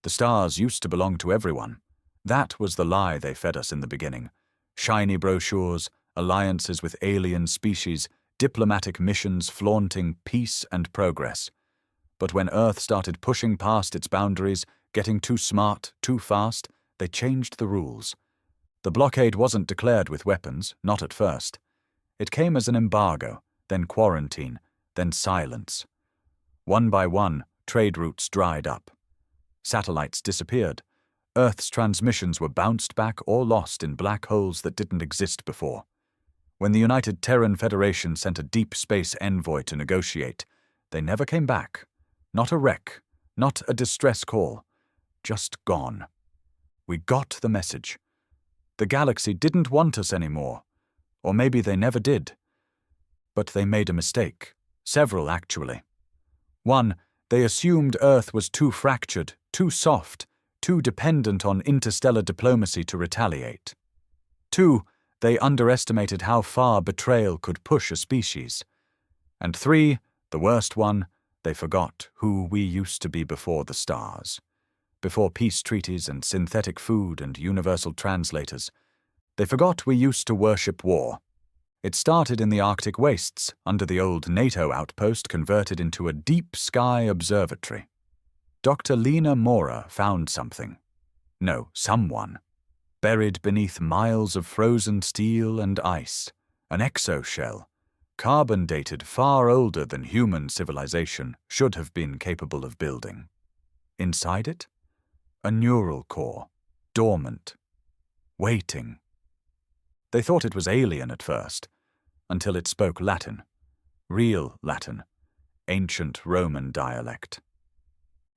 The stars used to belong to everyone. That was the lie they fed us in the beginning. Shiny brochures, alliances with alien species, diplomatic missions flaunting peace and progress. But when Earth started pushing past its boundaries, getting too smart, too fast, they changed the rules. The blockade wasn't declared with weapons, not at first. It came as an embargo, then quarantine, then silence. One by one, trade routes dried up. Satellites disappeared. Earth's transmissions were bounced back or lost in black holes that didn't exist before. When the United Terran Federation sent a deep space envoy to negotiate, they never came back. Not a wreck, not a distress call. Just gone. We got the message. The galaxy didn't want us anymore. Or maybe they never did. But they made a mistake. Several, actually. One, they assumed Earth was too fractured, too soft, too dependent on interstellar diplomacy to retaliate. Two, they underestimated how far betrayal could push a species. And three, the worst one, they forgot who we used to be before the stars. Before peace treaties and synthetic food and universal translators. They forgot we used to worship war. It started in the Arctic wastes, under the old NATO outpost converted into a deep sky observatory. Dr. Lena Mora found something. No, someone. Buried beneath miles of frozen steel and ice. An exoshell. Carbon dated far older than human civilization should have been capable of building. Inside it? A neural core. Dormant. Waiting. They thought it was alien at first, until it spoke Latin. Real Latin. Ancient Roman dialect.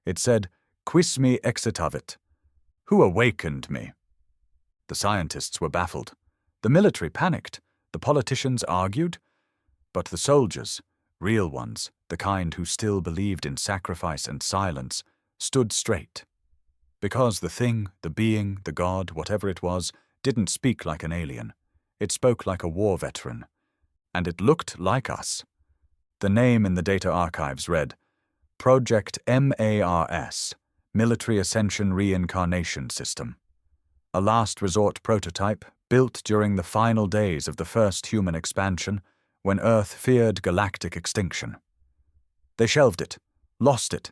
It said, "Quis me excitavit?" Who awakened me? The scientists were baffled. The military panicked. The politicians argued. But the soldiers, real ones, the kind who still believed in sacrifice and silence, stood straight. Because the thing, the being, the god, whatever it was, didn't speak like an alien. It spoke like a war veteran. And it looked like us. The name in the data archives read, Project MARS, Military Ascension Reincarnation System. A last resort prototype built during the final days of the first human expansion when Earth feared galactic extinction. They shelved it, lost it,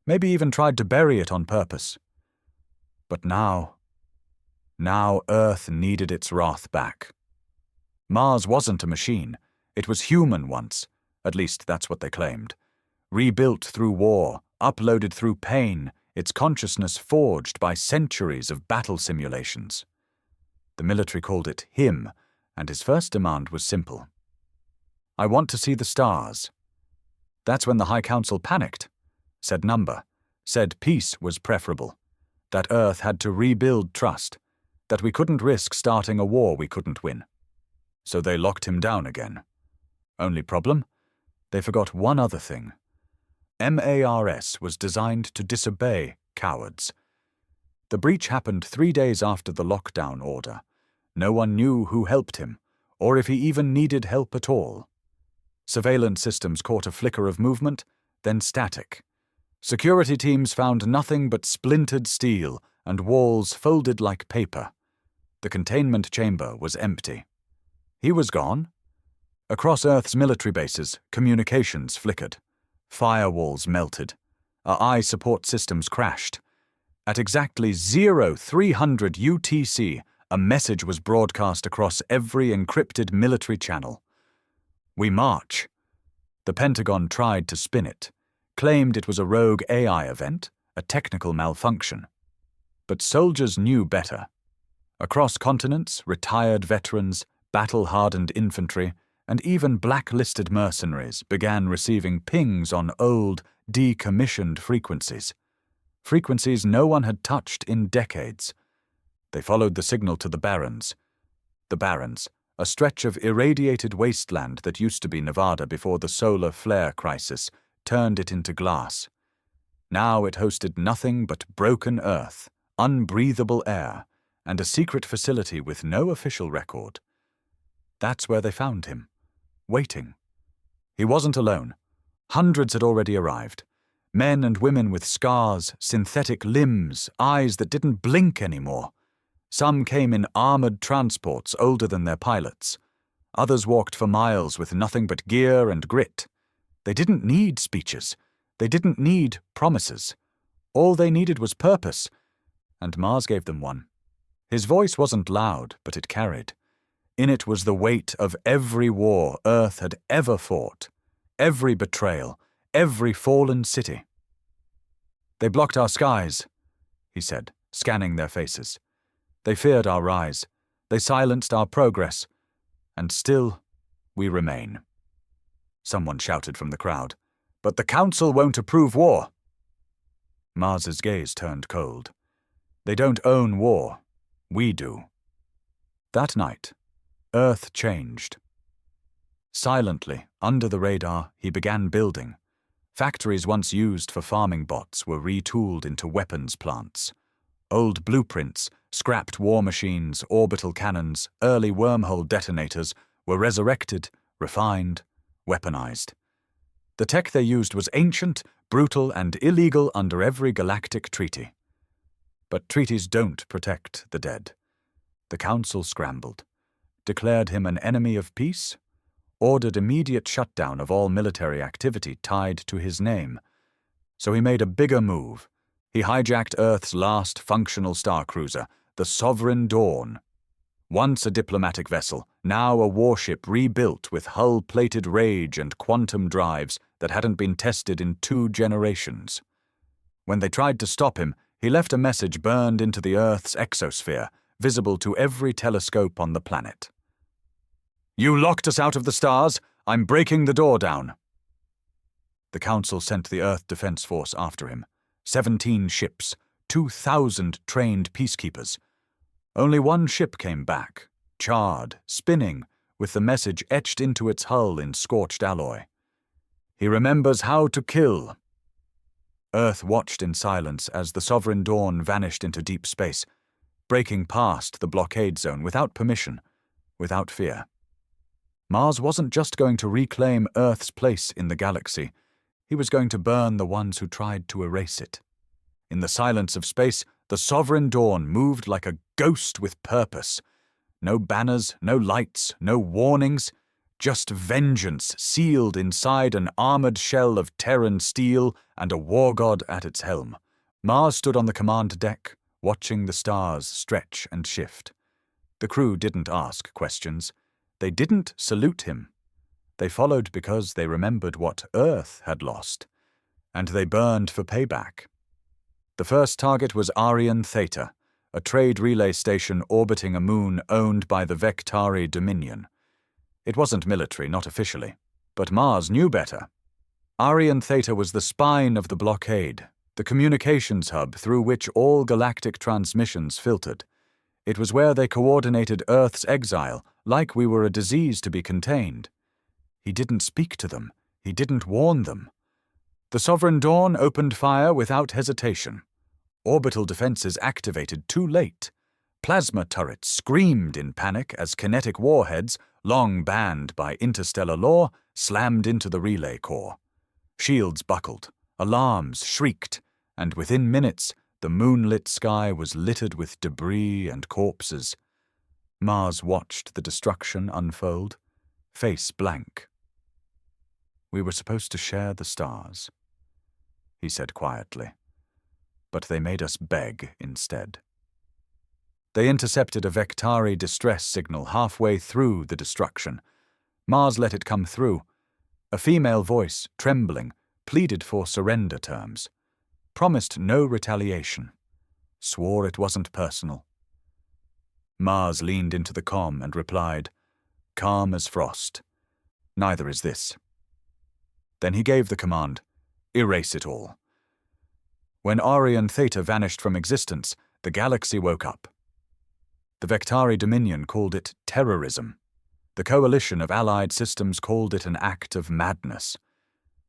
maybe even tried to bury it on purpose. But now Earth needed its wrath back. Mars wasn't a machine. It was human once. At least that's what they claimed. Rebuilt through war, uploaded through pain, its consciousness forged by centuries of battle simulations. The military called it him, and his first demand was simple. I want to see the stars. That's when the High Council panicked. Said number. Said peace was preferable. That Earth had to rebuild trust. That we couldn't risk starting a war we couldn't win. So they locked him down again. Only problem? They forgot one other thing. MARS was designed to disobey cowards. The breach happened 3 days after the lockdown order. No one knew who helped him, or if he even needed help at all. Surveillance systems caught a flicker of movement, then static. Security teams found nothing but splintered steel and walls folded like paper. The containment chamber was empty. He was gone. Across Earth's military bases, communications flickered. Firewalls melted. Our eye support systems crashed. At exactly 0300 UTC, a message was broadcast across every encrypted military channel. We march. The Pentagon tried to spin it, claimed it was a rogue AI event, a technical malfunction. But soldiers knew better. Across continents, retired veterans, battle-hardened infantry, and even blacklisted mercenaries began receiving pings on old, decommissioned frequencies. Frequencies no one had touched in decades. They followed the signal to the Barrens. The Barrens, a stretch of irradiated wasteland that used to be Nevada before the solar flare crisis, turned it into glass. Now it hosted nothing but broken earth, unbreathable air, and a secret facility with no official record. That's where they found him. Waiting. He wasn't alone. Hundreds had already arrived. Men and women with scars, synthetic limbs, eyes that didn't blink anymore. Some came in armored transports older than their pilots. Others walked for miles with nothing but gear and grit. They didn't need speeches. They didn't need promises. All they needed was purpose, and Mars gave them one. His voice wasn't loud, but it carried. In it was the weight of every war Earth had ever fought, every betrayal, every fallen city. "They blocked our skies," he said, scanning their faces. "They feared our rise. They silenced our progress. And still, we remain." Someone shouted from the crowd, "But the Council won't approve war." Mars's gaze turned cold. "They don't own war. We do." That night, Earth changed. Silently, under the radar, he began building. Factories once used for farming bots were retooled into weapons plants. Old blueprints, scrapped war machines, orbital cannons, early wormhole detonators were resurrected, refined, weaponized. The tech they used was ancient, brutal, and illegal under every galactic treaty. But treaties don't protect the dead. The Council scrambled, declared him an enemy of peace, ordered immediate shutdown of all military activity tied to his name. So he made a bigger move. He hijacked Earth's last functional starcruiser, the Sovereign Dawn. Once a diplomatic vessel, now a warship rebuilt with hull-plated rage and quantum drives that hadn't been tested in 2 generations. When they tried to stop him, he left a message burned into the Earth's exosphere, visible to every telescope on the planet. "You locked us out of the stars. I'm breaking the door down." The Council sent the Earth Defense Force after him. 17 ships, 2,000 trained peacekeepers. Only one ship came back, charred, spinning, with the message etched into its hull in scorched alloy. "He remembers how to kill." Earth watched in silence as the Sovereign Dawn vanished into deep space, breaking past the blockade zone without permission, without fear. Mars wasn't just going to reclaim Earth's place in the galaxy. He was going to burn the ones who tried to erase it. In the silence of space, the Sovereign Dawn moved like a ghost with purpose. No banners, no lights, no warnings, just vengeance sealed inside an armored shell of Terran steel and a war god at its helm. Mars stood on the command deck, watching the stars stretch and shift. The crew didn't ask questions. They didn't salute him. They followed because they remembered what Earth had lost, and they burned for payback. The first target was Arian Theta, a trade relay station orbiting a moon owned by the Vectari Dominion. It wasn't military, not officially, but Mars knew better. Arian Theta was the spine of the blockade, the communications hub through which all galactic transmissions filtered. It was where they coordinated Earth's exile, like we were a disease to be contained. He didn't speak to them. He didn't warn them. The Sovereign Dawn opened fire without hesitation. Orbital defenses activated too late. Plasma turrets screamed in panic as kinetic warheads, long banned by interstellar law, slammed into the relay core. Shields buckled, alarms shrieked, and within minutes, the moonlit sky was littered with debris and corpses. Mars watched the destruction unfold, face blank. "We were supposed to share the stars," he said quietly, "but they made us beg instead." They intercepted a Vectari distress signal halfway through the destruction. Mars let it come through. A female voice, trembling, pleaded for surrender terms, promised no retaliation, swore it wasn't personal. Mars leaned into the comm and replied, calm as frost, "Neither is this." Then he gave the command, "Erase it all." When Arian Theta vanished from existence, the galaxy woke up. The Vectari Dominion called it terrorism. The coalition of allied systems called it an act of madness.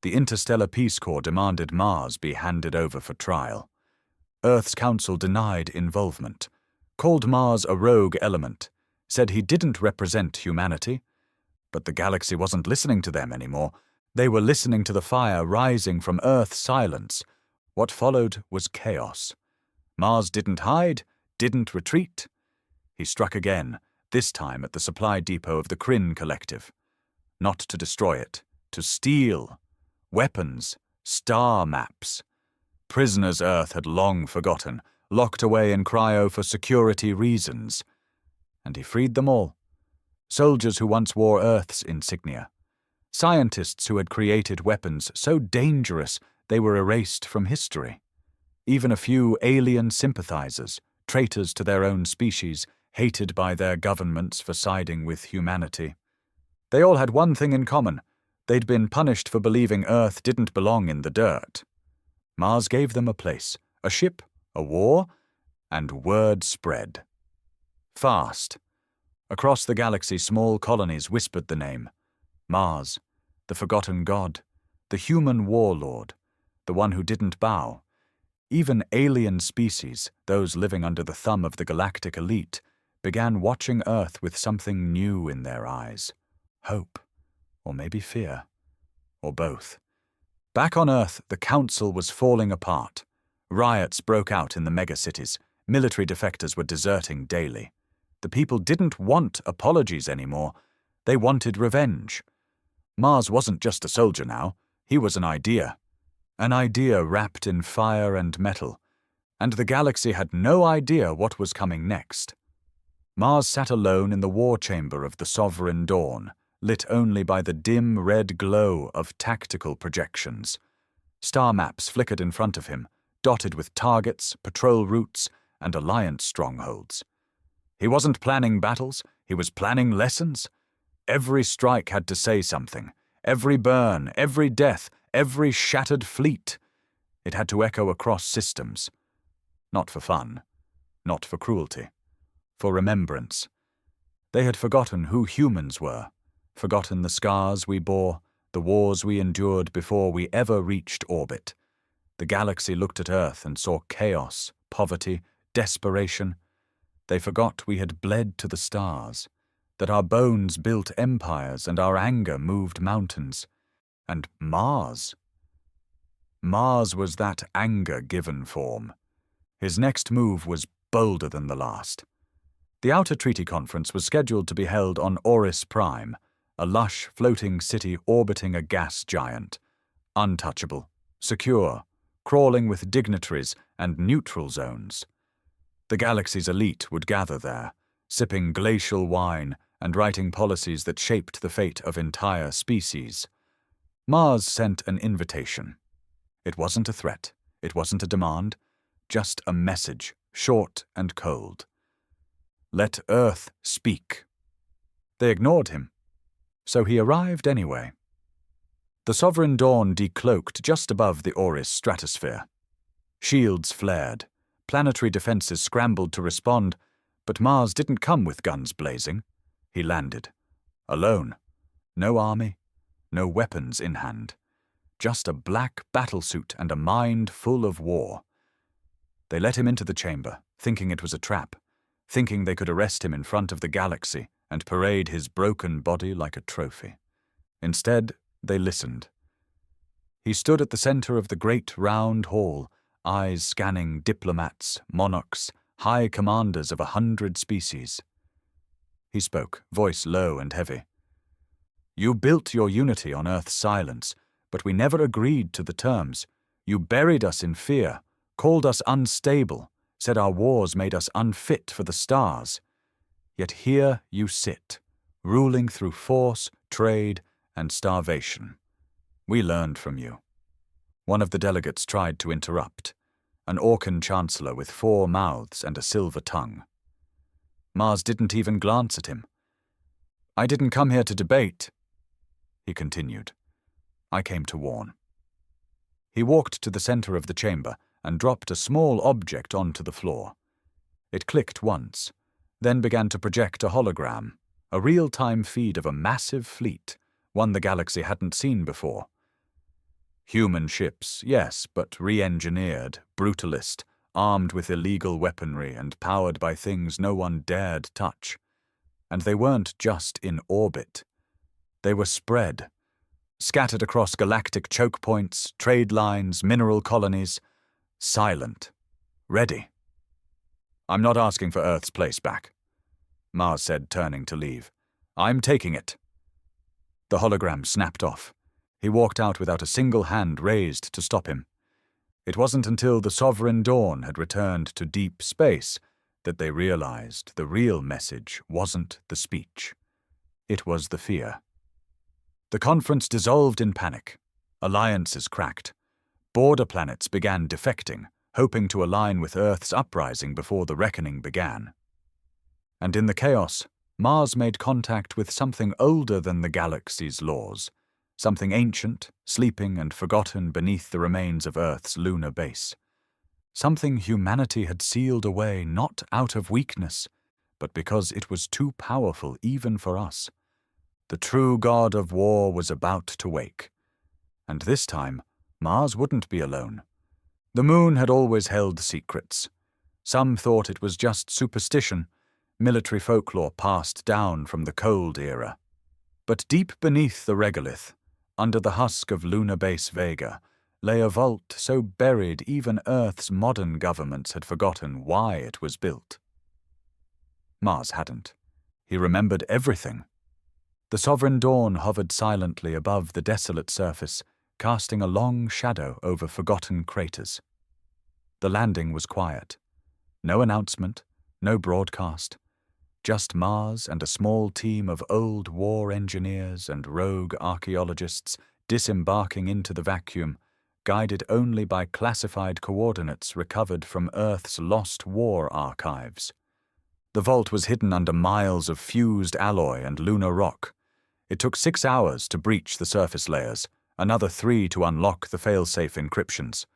The Interstellar Peace Corps demanded Mars be handed over for trial. Earth's Council denied involvement, called Mars a rogue element, said he didn't represent humanity. But the galaxy wasn't listening to them anymore. They were listening to the fire rising from Earth's silence. What followed was chaos. Mars didn't hide, didn't retreat. He struck again, this time at the supply depot of the Kryn Collective. Not to destroy it, to steal. Weapons, star maps. Prisoners Earth had long forgotten, locked away in cryo for security reasons. And he freed them all. Soldiers who once wore Earth's insignia. Scientists who had created weapons so dangerous they were erased from history. Even a few alien sympathizers, traitors to their own species, hated by their governments for siding with humanity. They all had one thing in common. They'd been punished for believing Earth didn't belong in the dirt. Mars gave them a place, a ship, a war, and word spread. Fast. Across the galaxy, small colonies whispered the name. Mars, the forgotten god, the human warlord, the one who didn't bow. Even alien species, those living under the thumb of the galactic elite, began watching Earth with something new in their eyes. Hope, or maybe fear, or both. Back on Earth, the Council was falling apart. Riots broke out in the megacities. Military defectors were deserting daily. The people didn't want apologies anymore. They wanted revenge. Mars wasn't just a soldier now. He was an idea. An idea wrapped in fire and metal. And the galaxy had no idea what was coming next. Mars sat alone in the war chamber of the Sovereign Dawn, lit only by the dim red glow of tactical projections. Star maps flickered in front of him, dotted with targets, patrol routes, and alliance strongholds. He wasn't planning battles, he was planning lessons. Every strike had to say something. Every burn, every death, every shattered fleet. It had to echo across systems. Not for fun, not for cruelty, for remembrance. They had forgotten who humans were, forgotten the scars we bore, the wars we endured before we ever reached orbit. The galaxy looked at Earth and saw chaos, poverty, desperation. They forgot we had bled to the stars, that our bones built empires and our anger moved mountains. And Mars. Mars was that anger given form. His next move was bolder than the last. The Outer Treaty Conference was scheduled to be held on Oris Prime, a lush, floating city orbiting a gas giant. Untouchable, secure, crawling with dignitaries and neutral zones. The galaxy's elite would gather there, sipping glacial wine and writing policies that shaped the fate of entire species. Mars sent an invitation. It wasn't a threat, it wasn't a demand, just a message, short and cold. Let Earth speak. They ignored him, so he arrived anyway. The Sovereign Dawn decloaked just above the Oris stratosphere. Shields flared. Planetary defenses scrambled to respond, but Mars didn't come with guns blazing. He landed. Alone. No army, no weapons in hand. Just a black battlesuit and a mind full of war. They let him into the chamber, thinking it was a trap, thinking they could arrest him in front of the galaxy and parade his broken body like a trophy. Instead, they listened. He stood at the center of the great round hall, eyes scanning diplomats, monarchs, high commanders of 100 species. He spoke, voice low and heavy. You built your unity on Earth's silence, but we never agreed to the terms. You buried us in fear, called us unstable, said our wars made us unfit for the stars. Yet here you sit, ruling through force, trade, and starvation. We learned from you. One of the delegates tried to interrupt, an Orcan chancellor with 4 mouths and a silver tongue. Mars didn't even glance at him. I didn't come here to debate, he continued. I came to warn. He walked to the center of the chamber and dropped a small object onto the floor. It clicked once, then began to project a hologram, a real-time feed of a massive fleet, one the galaxy hadn't seen before. Human ships, yes, but re-engineered, brutalist, armed with illegal weaponry and powered by things no one dared touch. And they weren't just in orbit. They were spread, scattered across galactic choke points, trade lines, mineral colonies. Silent. Ready. I'm not asking for Earth's place back, Mars said, turning to leave. I'm taking it. The hologram snapped off. He walked out without a single hand raised to stop him. It wasn't until the Sovereign Dawn had returned to deep space that they realized the real message wasn't the speech. It was the fear. The conference dissolved in panic. Alliances cracked. Border planets began defecting, hoping to align with Earth's uprising before the reckoning began. And in the chaos, Mars made contact with something older than the galaxy's laws, something ancient, sleeping and forgotten beneath the remains of Earth's lunar base. Something humanity had sealed away not out of weakness, but because it was too powerful even for us. The true god of war was about to wake. And this time, Mars wouldn't be alone. The moon had always held secrets. Some thought it was just superstition, military folklore passed down from the cold era. But deep beneath the regolith, under the husk of lunar base Vega, lay a vault so buried even Earth's modern governments had forgotten why it was built. Mars hadn't. He remembered everything. The Sovereign Dawn hovered silently above the desolate surface, casting a long shadow over forgotten craters. The landing was quiet. No announcement, no broadcast. Just Mars and a small team of old war engineers and rogue archaeologists disembarking into the vacuum, guided only by classified coordinates recovered from Earth's lost war archives. The vault was hidden under miles of fused alloy and lunar rock. It took 6 hours to breach the surface layers, another 3 to unlock the fail-safe encryptions.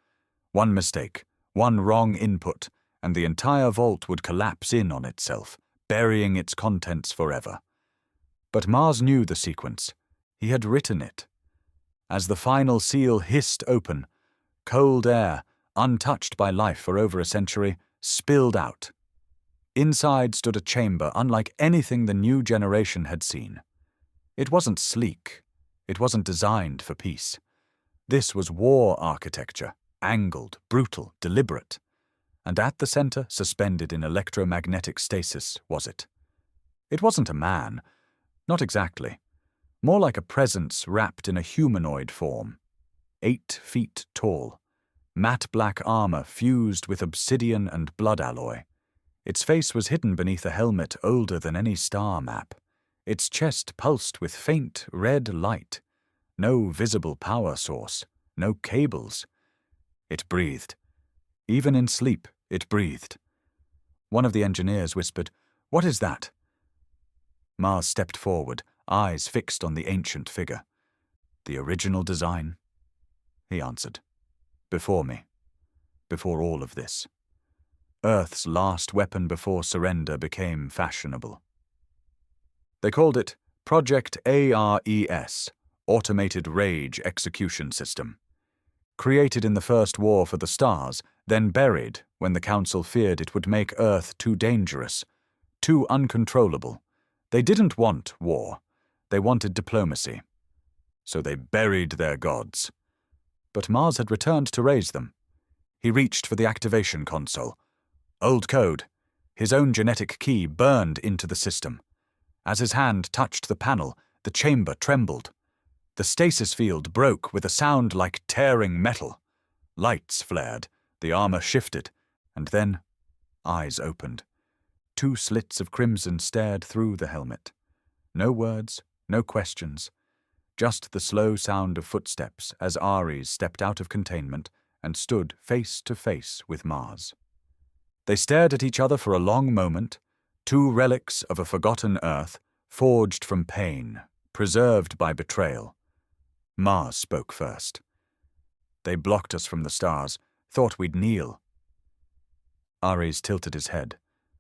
One mistake, one wrong input, and the entire vault would collapse in on itself, burying its contents forever. But Mars knew the sequence. He had written it. As the final seal hissed open, cold air, untouched by life for over a century, spilled out. Inside stood a chamber unlike anything the new generation had seen. It wasn't sleek. It wasn't designed for peace. This was war architecture, angled, brutal, deliberate. And at the center, suspended in electromagnetic stasis, was it. It wasn't a man. Not exactly. More like a presence wrapped in a humanoid form. 8 feet tall. Matte black armor fused with obsidian and blood alloy. Its face was hidden beneath a helmet older than any star map. Its chest pulsed with faint red light. No visible power source. No cables. It breathed. Even in sleep, it breathed. One of the engineers whispered, "What is that?" Mars stepped forward, eyes fixed on the ancient figure. "The original design," he answered. "Before me. Before all of this. Earth's last weapon before surrender became fashionable. They called it Project ARES, Automated Rage Execution System. Created in the First War for the Stars, then buried when the Council feared it would make Earth too dangerous, too uncontrollable. They didn't want war. They wanted diplomacy. So they buried their gods. But Mars had returned to raise them. He reached for the activation console. Old code. His own genetic key burned into the system. As his hand touched the panel, the chamber trembled. The stasis field broke with a sound like tearing metal. Lights flared, the armor shifted, and then eyes opened. 2 slits of crimson stared through the helmet. No words, no questions. Just the slow sound of footsteps as Ares stepped out of containment and stood face to face with Mars. They stared at each other for a long moment, 2 relics of a forgotten Earth, forged from pain, preserved by betrayal. Mars spoke first. "They blocked us from the stars, thought we'd kneel." Ares tilted his head,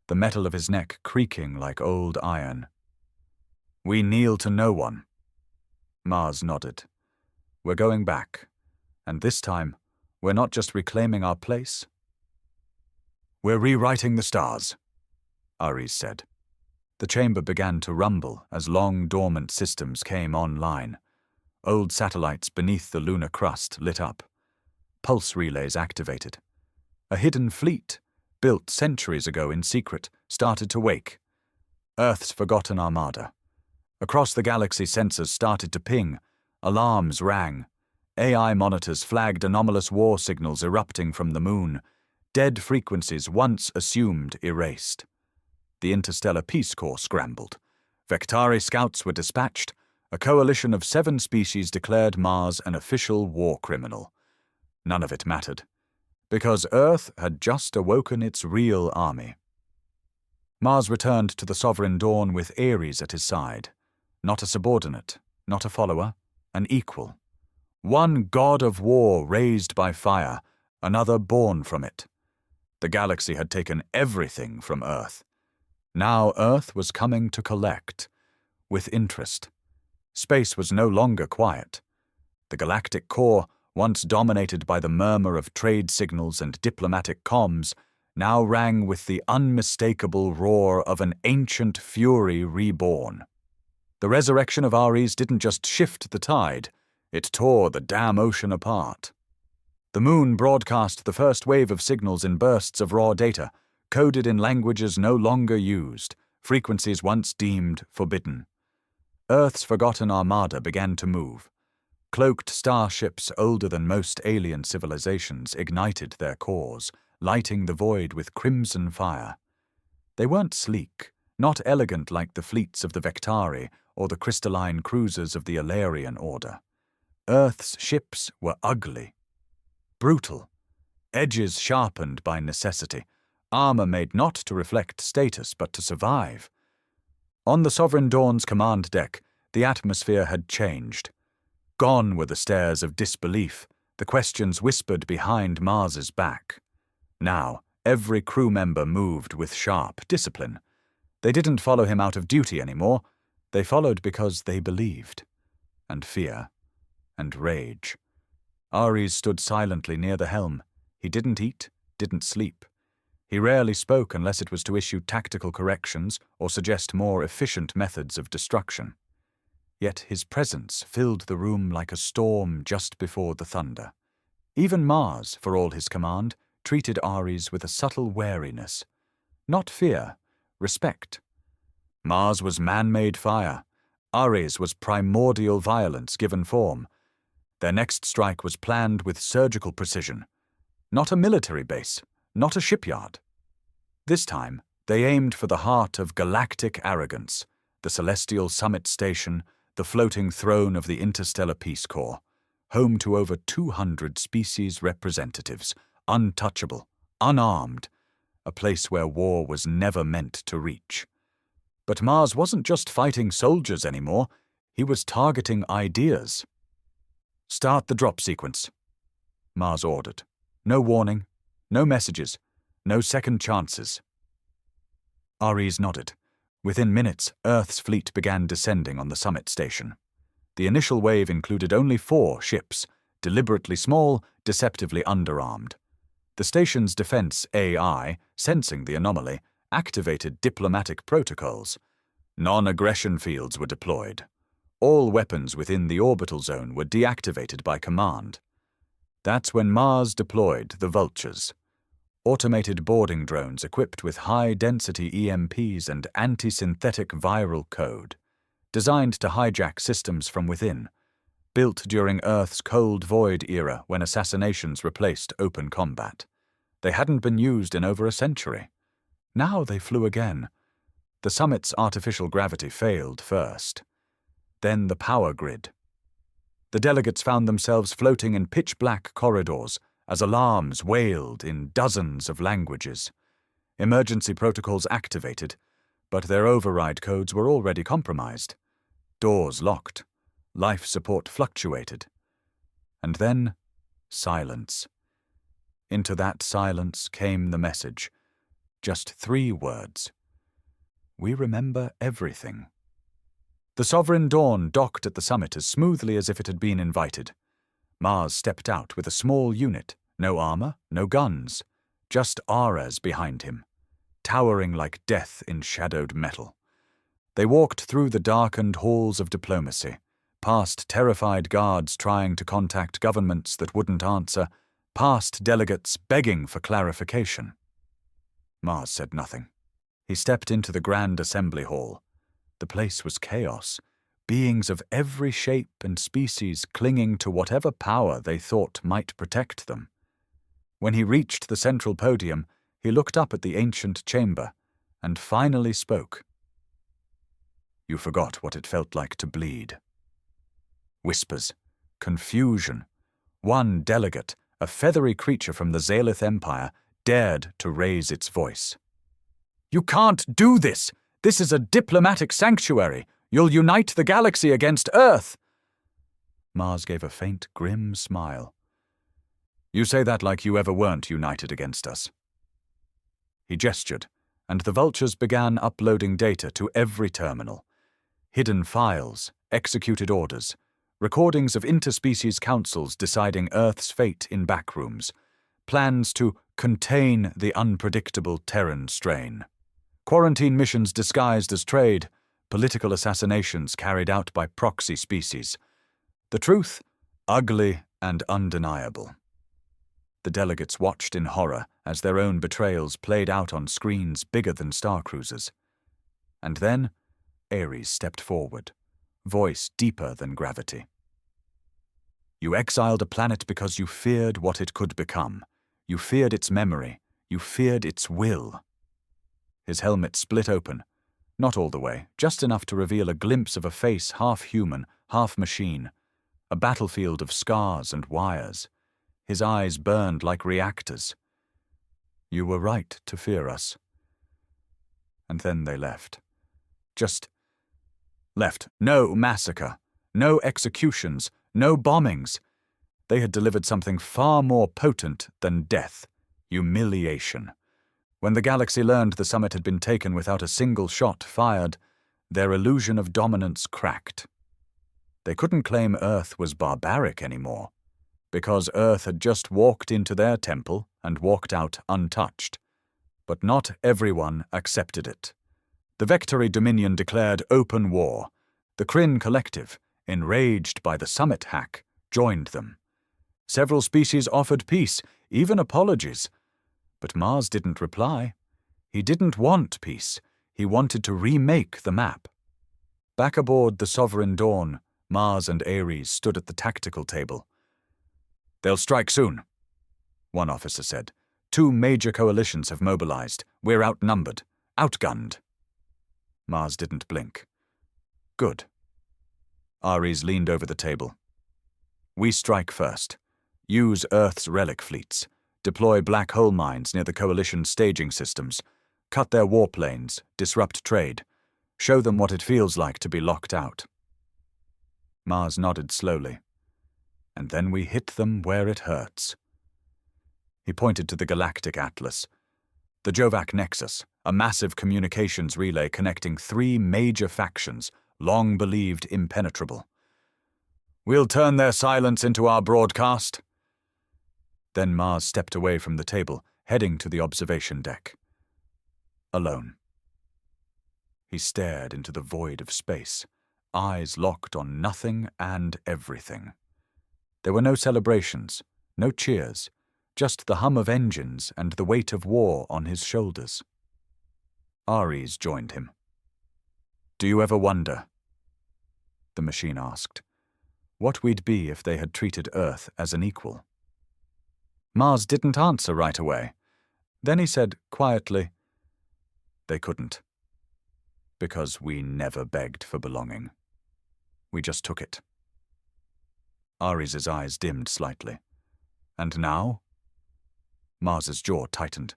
the metal of his neck creaking like old iron. "We kneel to no one." Mars nodded. "We're going back, and this time, we're not just reclaiming our place. We're rewriting the stars," Ares said. The chamber began to rumble as long dormant systems came online. Old satellites beneath the lunar crust lit up. Pulse relays activated. A hidden fleet, built centuries ago in secret, started to wake. Earth's forgotten armada. Across the galaxy, sensors started to ping. Alarms rang. AI monitors flagged anomalous war signals erupting from the moon. Dead frequencies once assumed erased. The Interstellar Peace Corps scrambled. Vectari scouts were dispatched. A coalition of 7 species declared Mars an official war criminal. None of it mattered, because Earth had just awoken its real army. Mars returned to the Sovereign Dawn with Ares at his side. Not a subordinate, not a follower, an equal. One god of war raised by fire, another born from it. The galaxy had taken everything from Earth. Now Earth was coming to collect, with interest. Space was no longer quiet. The galactic core, once dominated by the murmur of trade signals and diplomatic comms, now rang with the unmistakable roar of an ancient fury reborn. The resurrection of Ares didn't just shift the tide, it tore the damn ocean apart. The moon broadcast the first wave of signals in bursts of raw data, coded in languages no longer used, frequencies once deemed forbidden. Earth's forgotten armada began to move. Cloaked starships older than most alien civilizations ignited their cores, lighting the void with crimson fire. They weren't sleek, not elegant like the fleets of the Vectari or the crystalline cruisers of the Alarian order. Earth's ships were ugly, brutal, edges sharpened by necessity, armor made not to reflect status but to survive. On the Sovereign Dawn's command deck, the atmosphere had changed. Gone were the stares of disbelief, the questions whispered behind Mars's back. Now, every crew member moved with sharp discipline. They didn't follow him out of duty anymore. They followed because they believed. And fear. And rage. Ares stood silently near the helm. He didn't eat, didn't sleep. He rarely spoke unless it was to issue tactical corrections or suggest more efficient methods of destruction. Yet his presence filled the room like a storm just before the thunder. Even Mars, for all his command, treated Ares with a subtle wariness. Not fear, respect. Mars was man-made fire. Ares was primordial violence given form. Their next strike was planned with surgical precision. Not a military base, not a shipyard. This time, they aimed for the heart of galactic arrogance, the celestial summit station, the floating throne of the Interstellar Peace Corps, home to over 200 species representatives, untouchable, unarmed, a place where war was never meant to reach. But Mars wasn't just fighting soldiers anymore, he was targeting ideas. "Start the drop sequence," Mars ordered. No warning, no messages, no second chances. Ares nodded. Within minutes, Earth's fleet began descending on the summit station. The initial wave included only 4 ships, deliberately small, deceptively underarmed. The station's defense AI, sensing the anomaly, activated diplomatic protocols. Non-aggression fields were deployed. All weapons within the orbital zone were deactivated by command. That's when Mars deployed the Vultures. Automated boarding drones equipped with high-density EMPs and anti-synthetic viral code, designed to hijack systems from within, built during Earth's Cold Void era when assassinations replaced open combat. They hadn't been used in over a century. Now they flew again. The summit's artificial gravity failed first. Then the power grid. The delegates found themselves floating in pitch-black corridors as alarms wailed in dozens of languages. Emergency protocols activated, but their override codes were already compromised. Doors locked. Life support fluctuated. And then, silence. Into that silence came the message. Just 3 words. "We remember everything." The Sovereign Dawn docked at the summit as smoothly as if it had been invited. Mars stepped out with a small unit, no armor, no guns, just Ares behind him, towering like death in shadowed metal. They walked through the darkened halls of diplomacy, past terrified guards trying to contact governments that wouldn't answer, past delegates begging for clarification. Mars said nothing. He stepped into the grand assembly hall. The place was chaos, beings of every shape and species clinging to whatever power they thought might protect them. When he reached the central podium, he looked up at the ancient chamber and finally spoke. "You forgot what it felt like to bleed." Whispers, confusion. One delegate, a feathery creature from the Zalith Empire, dared to raise its voice. "You can't do this! This is a diplomatic sanctuary! You'll unite the galaxy against Earth!" Mars gave a faint, grim smile. "You say that like you ever weren't united against us." He gestured, and the vultures began uploading data to every terminal. Hidden files, executed orders, recordings of interspecies councils deciding Earth's fate in backrooms, plans to contain the unpredictable Terran strain, quarantine missions disguised as trade, political assassinations carried out by proxy species. The truth, ugly and undeniable. The delegates watched in horror as their own betrayals played out on screens bigger than star cruisers. And then, Ares stepped forward, voice deeper than gravity. "You exiled a planet because you feared what it could become. You feared its memory. You feared its will." His helmet split open, not all the way, just enough to reveal a glimpse of a face half human, half machine, a battlefield of scars and wires. His eyes burned like reactors. "You were right to fear us." And then they left. Just left. No massacre, no executions, no bombings. They had delivered something far more potent than death: humiliation. When the galaxy learned the summit had been taken without a single shot fired, their illusion of dominance cracked. They couldn't claim Earth was barbaric anymore, because Earth had just walked into their temple and walked out untouched. But not everyone accepted it. The Vectory Dominion declared open war. The Kryn Collective, enraged by the summit hack, joined them. Several species offered peace, even apologies. But Mars didn't reply. He didn't want peace. He wanted to remake the map. Back aboard the Sovereign Dawn, Mars and Ares stood at the tactical table. "They'll strike soon," one officer said. "2 major coalitions have mobilized. We're outnumbered, outgunned." Mars didn't blink. "Good." Ares leaned over the table. "We strike first. Use Earth's relic fleets. Deploy black hole mines near the Coalition's staging systems. Cut their warplanes. Disrupt trade. Show them what it feels like to be locked out." Mars nodded slowly. "And then we hit them where it hurts." He pointed to the Galactic Atlas. The Jovac Nexus, a massive communications relay connecting 3 major factions, long believed impenetrable. "We'll turn their silence into our broadcast." Then Mars stepped away from the table, heading to the observation deck. Alone. He stared into the void of space, eyes locked on nothing and everything. There were no celebrations, no cheers, just the hum of engines and the weight of war on his shoulders. Ares joined him. "Do you ever wonder," the machine asked, "what we'd be if they had treated Earth as an equal?" Mars didn't answer right away. Then he said quietly, "They couldn't. Because we never begged for belonging. We just took it." Ares' eyes dimmed slightly. "And now?" Mars's jaw tightened.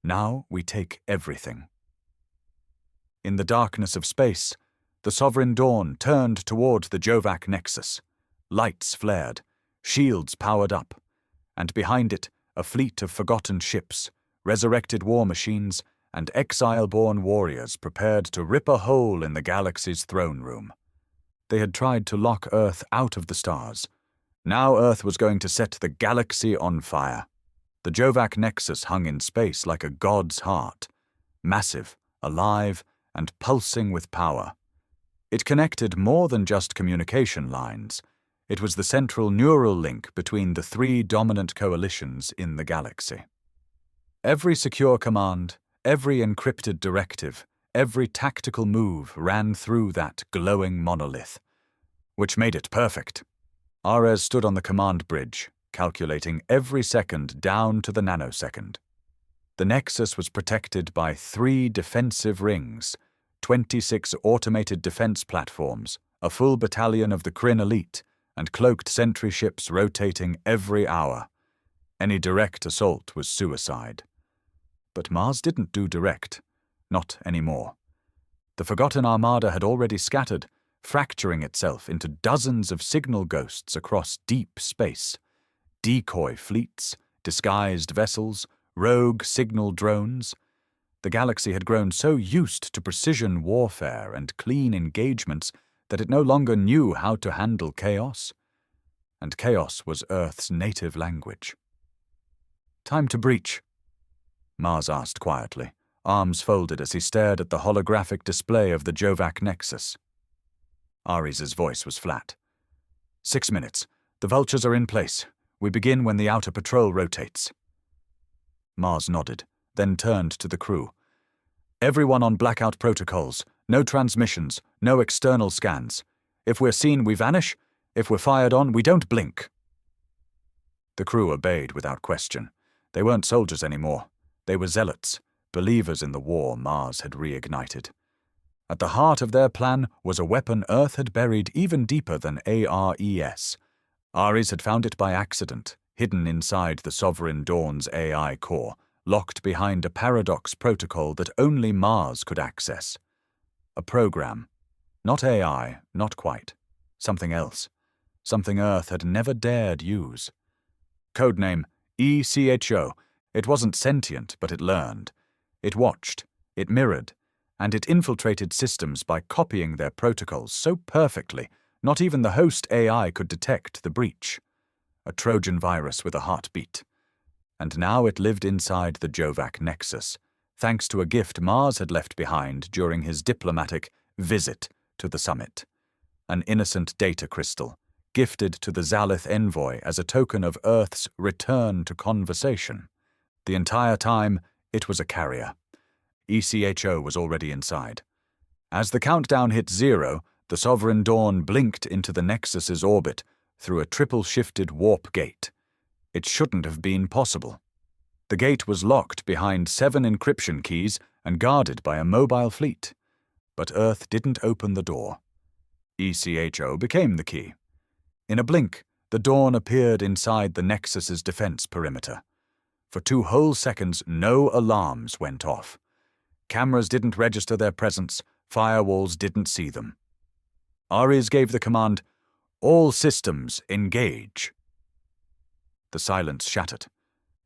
"Now we take everything." In the darkness of space, the Sovereign Dawn turned toward the Jovac Nexus. Lights flared, shields powered up, and behind it a fleet of forgotten ships, resurrected war machines, and exile-born warriors prepared to rip a hole in the galaxy's throne room. They had tried to lock Earth out of the stars. Now Earth was going to set the galaxy on fire. The Jovac Nexus hung in space like a god's heart, massive, alive, and pulsing with power. It connected more than just communication lines. It was the central neural link between the three dominant coalitions in the galaxy. Every secure command, every encrypted directive, every tactical move ran through that glowing monolith, which made it perfect. Ares stood on the command bridge, calculating every second down to the nanosecond. The Nexus was protected by 3 defensive rings, 26 automated defense platforms, a full battalion of the Kryn elite, and cloaked sentry ships rotating every hour. Any direct assault was suicide. But Mars didn't do direct. Not anymore. The Forgotten Armada had already scattered, fracturing itself into dozens of signal ghosts across deep space. Decoy fleets, disguised vessels, rogue signal drones. The galaxy had grown so used to precision warfare and clean engagements that it no longer knew how to handle chaos. And chaos was Earth's native language. "Time to breach," Mars asked quietly, arms folded as he stared at the holographic display of the Jovac Nexus. Ares' voice was flat. 6 minutes. The vultures are in place. We begin when the outer patrol rotates. Mars nodded, then turned to the crew. "Everyone on blackout protocols. No transmissions, no external scans. If we're seen, we vanish. If we're fired on, we don't blink." The crew obeyed without question. They weren't soldiers anymore. They were zealots, believers in the war Mars had reignited. At the heart of their plan was a weapon Earth had buried even deeper than ARES. Ares had found it by accident, hidden inside the Sovereign Dawn's AI core, locked behind a paradox protocol that only Mars could access. A program. Not AI, not quite. Something else. Something Earth had never dared use. Codename ECHO. It wasn't sentient, but it learned. It watched. It mirrored. And it infiltrated systems by copying their protocols so perfectly, not even the host AI could detect the breach. A Trojan virus with a heartbeat. And now it lived inside the Jovac Nexus, thanks to a gift Mars had left behind during his diplomatic visit to the summit. An innocent data crystal, gifted to the Zalith envoy as a token of Earth's return to conversation. The entire time, it was a carrier. ECHO was already inside. As the countdown hit 0, the Sovereign Dawn blinked into the Nexus's orbit through a triple-shifted warp gate. It shouldn't have been possible. The gate was locked behind 7 encryption keys and guarded by a mobile fleet. But Earth didn't open the door. ECHO became the key. In a blink, the Dawn appeared inside the Nexus's defense perimeter. For 2 whole seconds, no alarms went off. Cameras didn't register their presence, firewalls didn't see them. Ares gave the command, "All systems, engage." The silence shattered.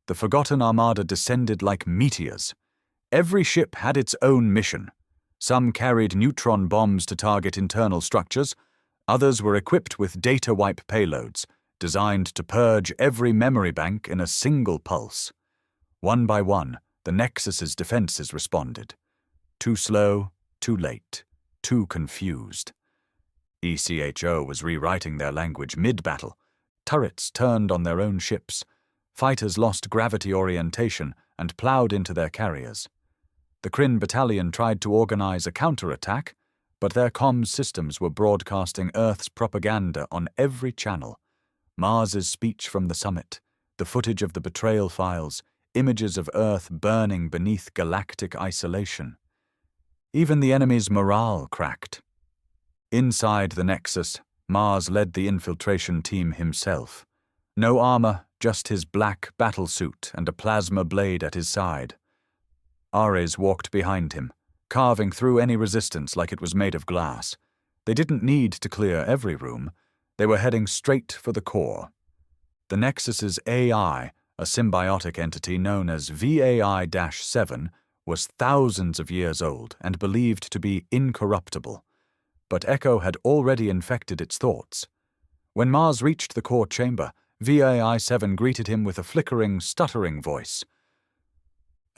The Forgotten Armada descended like meteors. Every ship had its own mission. Some carried neutron bombs to target internal structures. Others were equipped with data wipe payloads, designed to purge every memory bank in a single pulse. One by one, the Nexus's defenses responded. Too slow, too late, too confused. ECHO was rewriting their language mid-battle. Turrets turned on their own ships. Fighters lost gravity orientation and plowed into their carriers. The Kryn battalion tried to organize a counterattack, but their comms systems were broadcasting Earth's propaganda on every channel. Mars's speech from the summit, the footage of the betrayal files, images of Earth burning beneath galactic isolation. Even the enemy's morale cracked. Inside the Nexus, Mars led the infiltration team himself. No armor, just his black battlesuit and a plasma blade at his side. Ares walked behind him, carving through any resistance like it was made of glass. They didn't need to clear every room. They were heading straight for the core. The Nexus's AI, a symbiotic entity known as VAI-7, was thousands of years old and believed to be incorruptible. But Echo had already infected its thoughts. When Mars reached the core chamber, VAI-7 greeted him with a flickering, stuttering voice.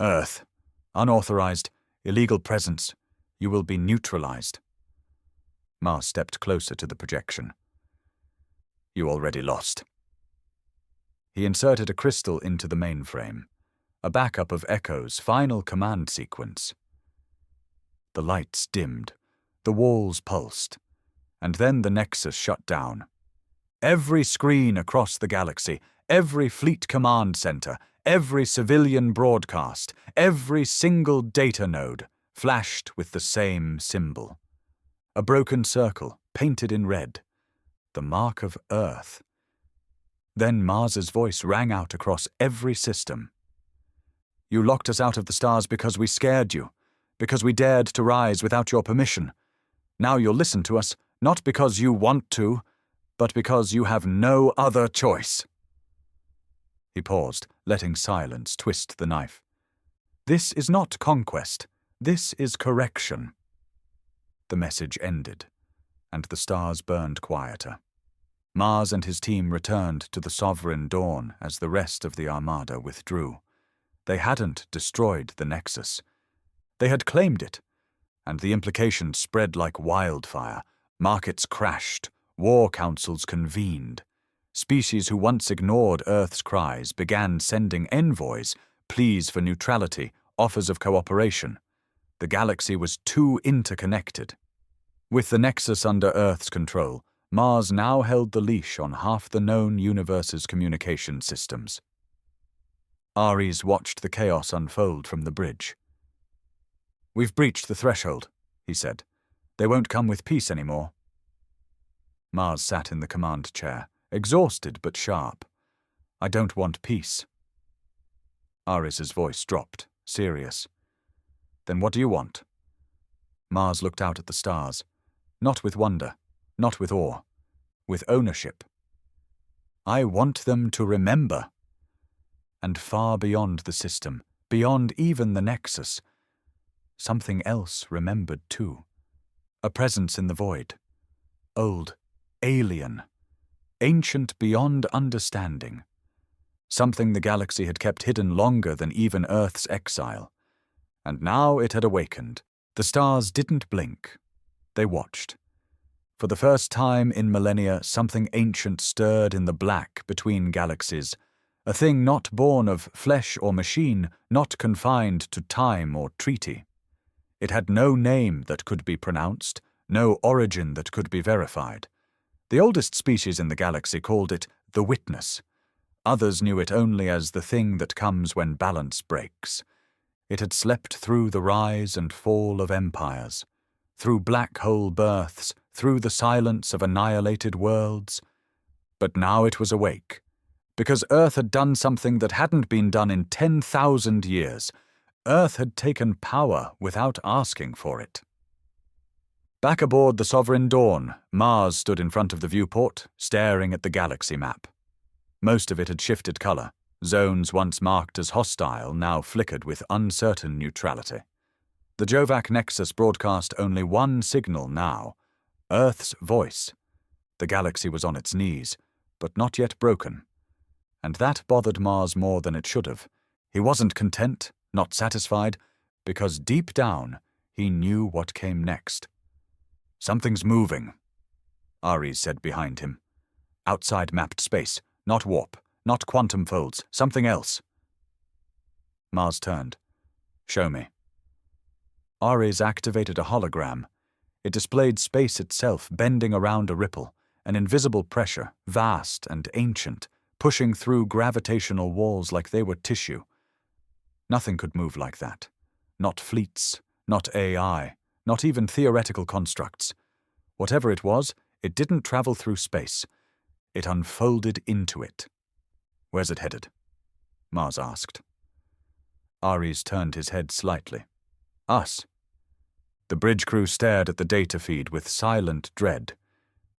"Earth. Unauthorized. Illegal presence. You will be neutralized." Mars stepped closer to the projection. You already lost. He inserted a crystal into the mainframe, a backup of Echo's final command sequence. The lights dimmed, the walls pulsed, and then the Nexus shut down. Every screen across the galaxy, every fleet command center, every civilian broadcast, every single data node flashed with the same symbol. A broken circle, painted in red. The mark of Earth. Then Mars's voice rang out across every system. You locked us out of the stars because we scared you, because we dared to rise without your permission. Now you'll listen to us, not because you want to, but because you have no other choice. He paused, letting silence twist the knife. This is not conquest. This is correction. The message ended, and the stars burned quieter. Mars and his team returned to the Sovereign Dawn as the rest of the Armada withdrew. They hadn't destroyed the Nexus. They had claimed it, and the implications spread like wildfire. Markets crashed, war councils convened. Species who once ignored Earth's cries began sending envoys, pleas for neutrality, offers of cooperation. The galaxy was too interconnected. With the Nexus under Earth's control, Mars now held the leash on half the known universe's communication systems. Ares watched the chaos unfold from the bridge. We've breached the threshold, he said. They won't come with peace anymore. Mars sat in the command chair, exhausted but sharp. I don't want peace. Ares's voice dropped, serious. Then what do you want? Mars looked out at the stars, not with wonder, not with awe, with ownership. I want them to remember. And far beyond the system, beyond even the Nexus, something else remembered too. A presence in the void. Old, alien, ancient beyond understanding. Something the galaxy had kept hidden longer than even Earth's exile. And now it had awakened. The stars didn't blink. They watched. For the first time in millennia, something ancient stirred in the black between galaxies, a thing not born of flesh or machine, not confined to time or treaty. It had no name that could be pronounced, no origin that could be verified. The oldest species in the galaxy called it the Witness. Others knew it only as the thing that comes when balance breaks. It had slept through the rise and fall of empires, through black hole births, through the silence of annihilated worlds. But now it was awake, because Earth had done something that hadn't been done in 10,000 years. Earth had taken power without asking for it. Back aboard the Sovereign Dawn, Mars stood in front of the viewport, staring at the galaxy map. Most of it had shifted color. Zones once marked as hostile now flickered with uncertain neutrality. The Jovac Nexus broadcast only one signal now, Earth's voice. The galaxy was on its knees, but not yet broken. And that bothered Mars more than it should have. He wasn't content, not satisfied, because deep down he knew what came next. Something's moving, Ares said behind him. Outside mapped space, not warp, not quantum folds, something else. Mars turned. Show me. Ares activated a hologram. It displayed space itself bending around a ripple, an invisible pressure, vast and ancient, pushing through gravitational walls like they were tissue. Nothing could move like that. Not fleets, not AI, not even theoretical constructs. Whatever it was, it didn't travel through space. It unfolded into it. Where's it headed? Mars asked. Ares turned his head slightly. Us. The bridge crew stared at the data feed with silent dread.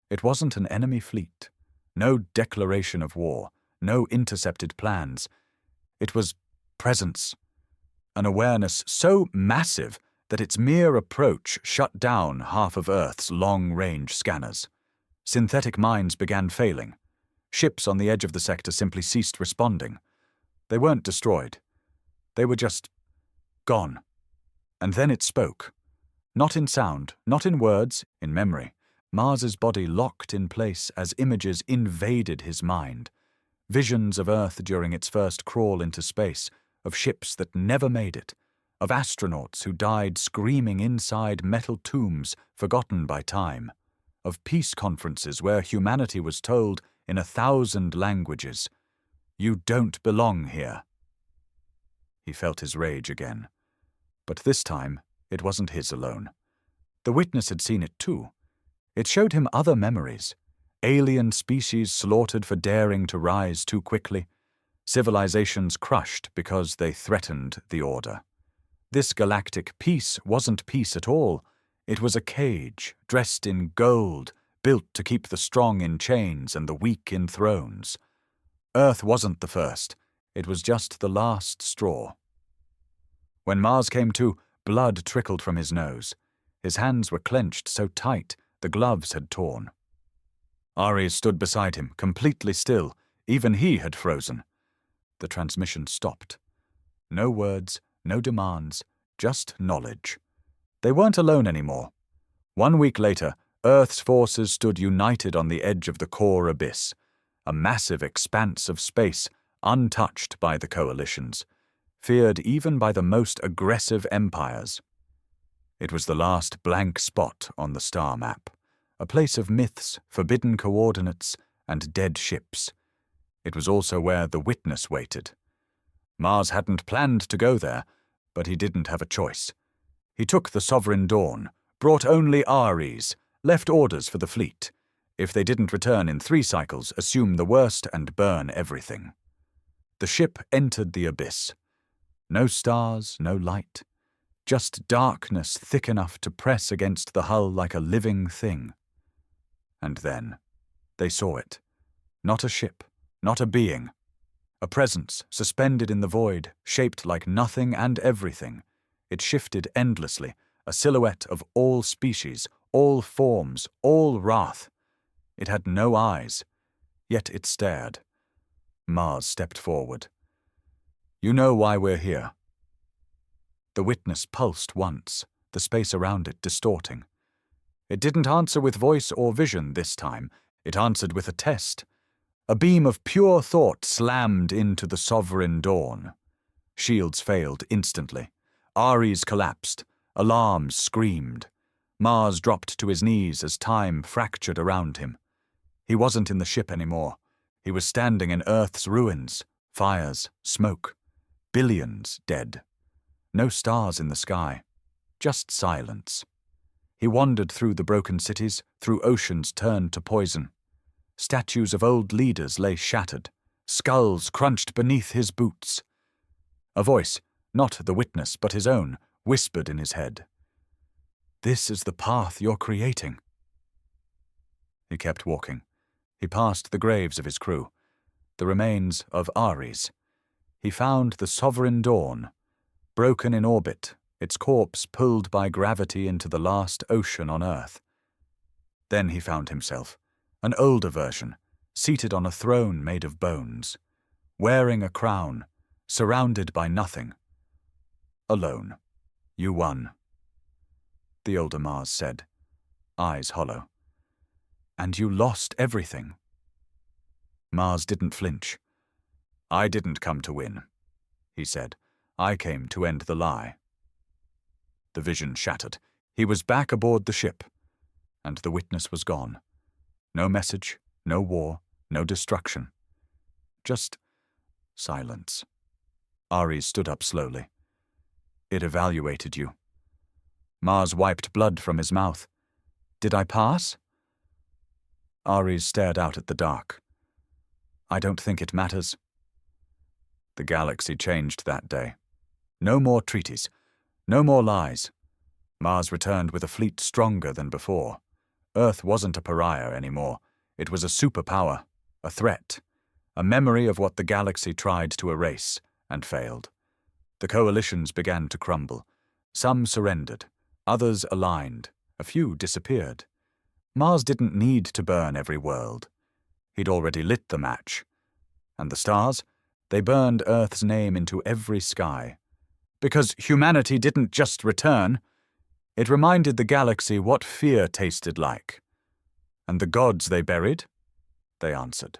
It wasn't an enemy fleet. No declaration of war. No intercepted plans. It was presence. An awareness so massive that its mere approach shut down half of Earth's long-range scanners. Synthetic minds began failing. Ships on the edge of the sector simply ceased responding. They weren't destroyed. They were just gone. And then it spoke. Not in sound, not in words, in memory, Mars's body locked in place as images invaded his mind. Visions of Earth during its first crawl into space, of ships that never made it, of astronauts who died screaming inside metal tombs forgotten by time, of peace conferences where humanity was told in 1,000 languages, "You don't belong here." He felt his rage again. But this time, it wasn't his alone. The witness had seen it too. It showed him other memories. Alien species slaughtered for daring to rise too quickly. Civilizations crushed because they threatened the order. This galactic peace wasn't peace at all. It was a cage, dressed in gold, built to keep the strong in chains and the weak in thrones. Earth wasn't the first. It was just the last straw. When Mars came to, blood trickled from his nose. His hands were clenched so tight the gloves had torn. Ares stood beside him, completely still. Even he had frozen. The transmission stopped. No words, no demands, just knowledge. They weren't alone anymore. 1 week later, Earth's forces stood united on the edge of the core abyss, a massive expanse of space untouched by the coalitions, feared even by the most aggressive empires. It was the last blank spot on the star map, a place of myths, forbidden coordinates, and dead ships. It was also where the witness waited. Mars hadn't planned to go there, but he didn't have a choice. He took the Sovereign Dawn, brought only Ares, left orders for the fleet. If they didn't return in 3 cycles, assume the worst and burn everything. The ship entered the abyss. No stars, no light. Just darkness thick enough to press against the hull like a living thing. And then, they saw it. Not a ship, not a being. A presence suspended in the void, shaped like nothing and everything. It shifted endlessly, a silhouette of all species, all forms, all wrath. It had no eyes, yet it stared. Mars stepped forward. "You know why we're here." The witness pulsed once, the space around it distorting. It didn't answer with voice or vision this time. It answered with a test. A beam of pure thought slammed into the Sovereign Dawn. Shields failed instantly. Ares collapsed. Alarms screamed. Mars dropped to his knees as time fractured around him. He wasn't in the ship anymore. He was standing in Earth's ruins, fires, smoke, billions dead. No stars in the sky, just silence. He wandered through the broken cities, through oceans turned to poison. Statues of old leaders lay shattered, skulls crunched beneath his boots. A voice, not the witness but his own, whispered in his head. "This is the path you're creating." He kept walking. He passed the graves of his crew, the remains of Ares. He found the Sovereign Dawn, broken in orbit, its corpse pulled by gravity into the last ocean on Earth. Then he found himself, an older version, seated on a throne made of bones, wearing a crown, surrounded by nothing. "Alone. You won," the older Mars said, eyes hollow. "And you lost everything." Mars didn't flinch. "I didn't come to win," he said. "I came to end the lie." The vision shattered. He was back aboard the ship, and the witness was gone. No message, no war, no destruction. Just silence. Ares stood up slowly. "It evaluated you." Mars wiped blood from his mouth. "Did I pass?" Ares stared out at the dark. "I don't think it matters." The galaxy changed that day. No more treaties. No more lies. Mars returned with a fleet stronger than before. Earth wasn't a pariah anymore. It was a superpower, a threat, a memory of what the galaxy tried to erase and failed. The coalitions began to crumble. Some surrendered, others aligned, a few disappeared. Mars didn't need to burn every world. He'd already lit the match. And the stars? They burned Earth's name into every sky. Because humanity didn't just return. It reminded the galaxy what fear tasted like. And the gods they buried? They answered.